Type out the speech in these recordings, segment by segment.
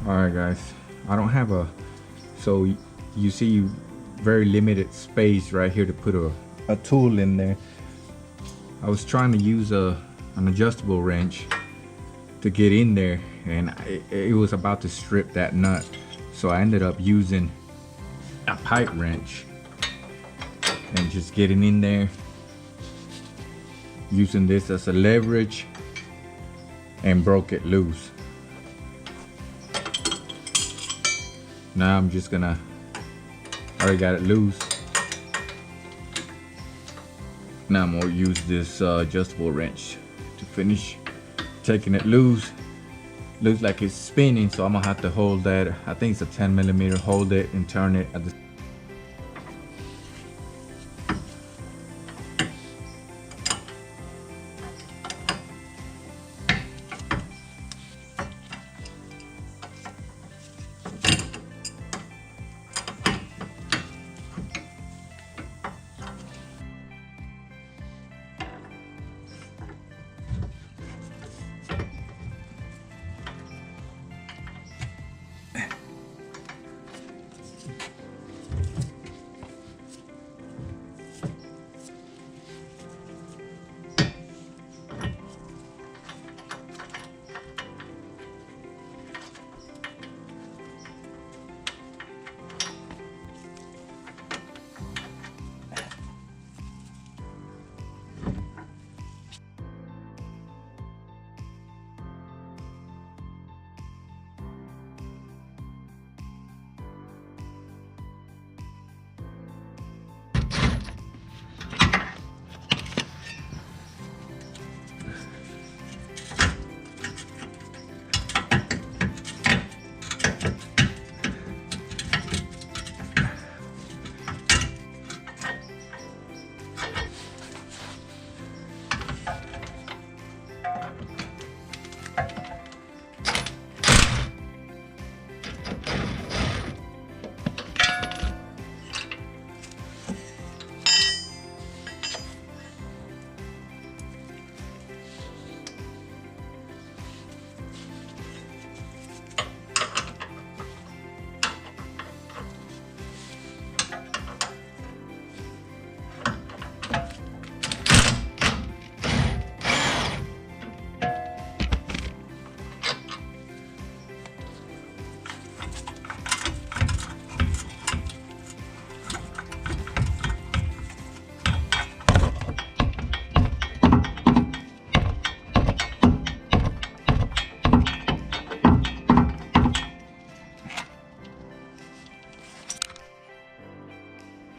Alright guys, I don't have so you see very limited space right here to put a tool in there. I was trying to use an adjustable wrench to get in there, and it was about to strip that nut. So I ended up using a pipe wrench and just getting in there, using this as a leverage, and broke it loose. Now I'm just gonna, I already got it loose. Now I'm gonna use this adjustable wrench to finish taking it loose. Looks like it's spinning, so I'm gonna have to hold that. I think it's a 10mm, hold it and turn it at the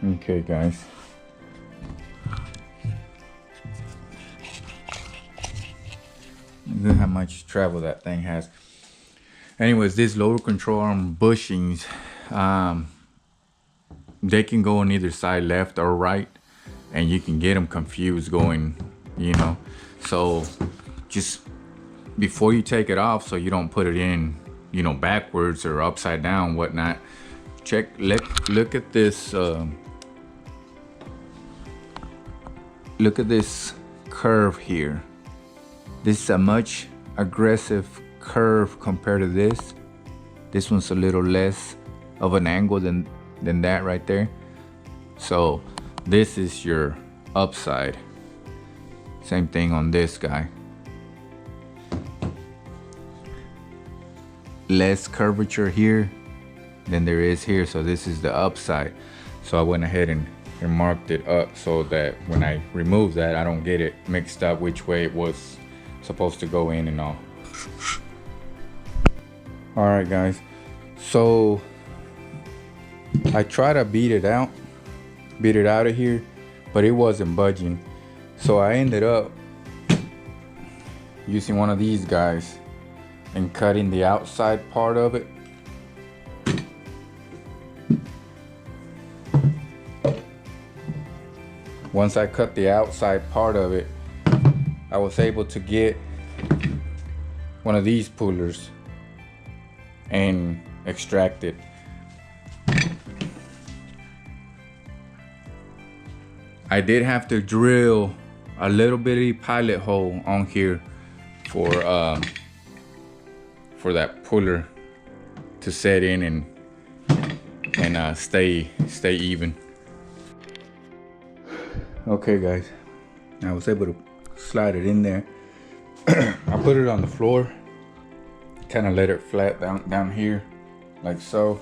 Okay guys, look how much travel that thing has. Anyways, this lower control arm bushings, they can go on either side, left or right, and you can get them confused going, you know. So just before you take it off, so you don't put it in, you know, backwards or upside down, whatnot, check, look at this, look at this curve here. This is a much aggressive curve compared to this. This one's a little less of an angle than that right there. So this is your upside. Same thing on this guy. Less curvature here than there is here. So this is the upside. So I went ahead and marked it up so that when I remove that, I don't get it mixed up which way it was supposed to go in and all. All right guys, so I tried to beat it out of here, but it wasn't budging. So I ended up using one of these guys and cutting the outside part of it. Once I cut the outside part of it, I was able to get one of these pullers and extract it. I did have to drill a little bitty pilot hole on here for that puller to set in and stay even. Okay guys, I was able to slide it in there. I put it on the floor, kind of let it flat down here like so,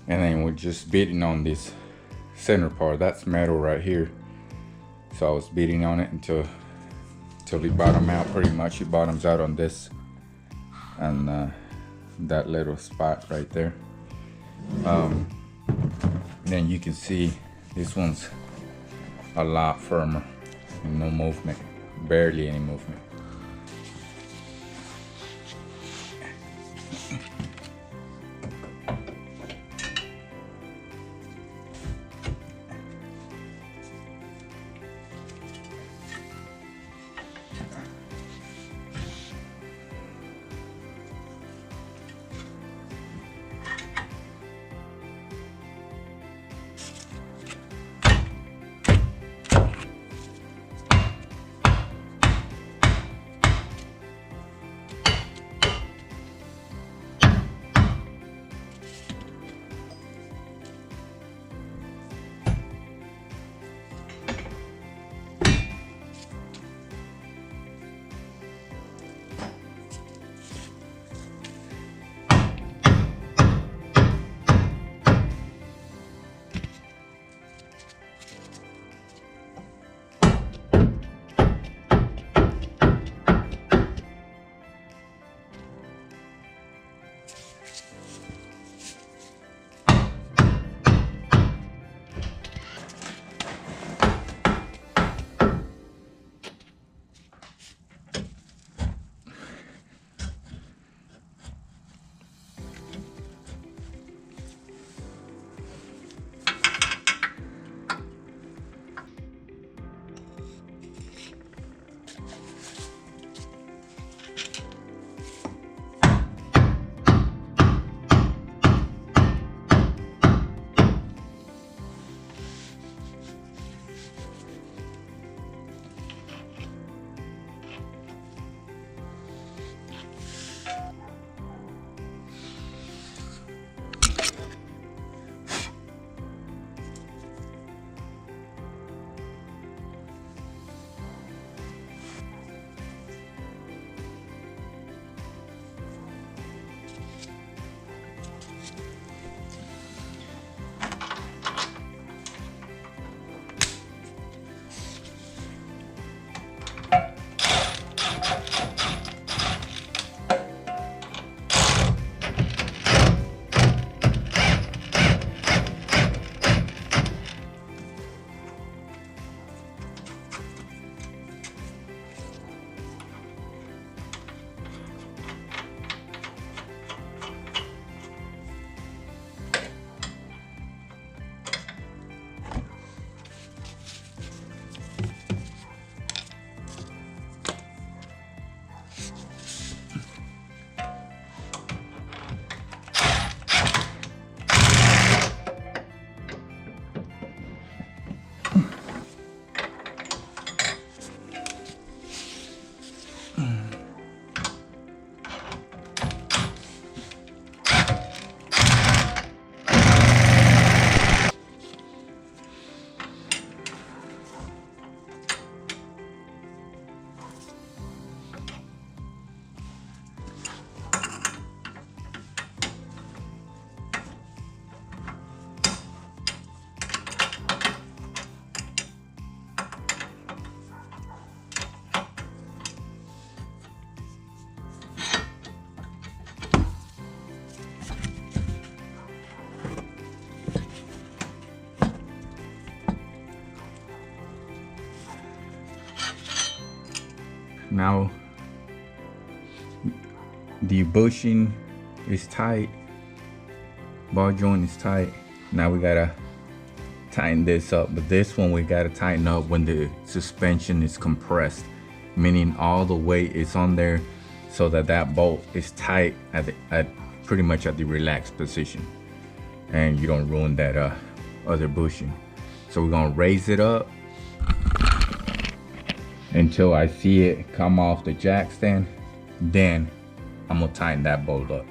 and then we're just beating on this center part. That's metal right here, so I was beating on it until it bottom out. Pretty much it bottoms out on this and that little spot right there. Then you can see this one's a lot firmer, no movement, barely any movement. Now the bushing is tight, ball joint is tight. Now we gotta tighten this up, but this one we gotta tighten up when the suspension is compressed, meaning all the weight is on there so that that bolt is tight at pretty much at the relaxed position, and you don't ruin that other bushing. So we're gonna raise it up until I see it come off the jack stand, then I'm gonna tighten that bolt up.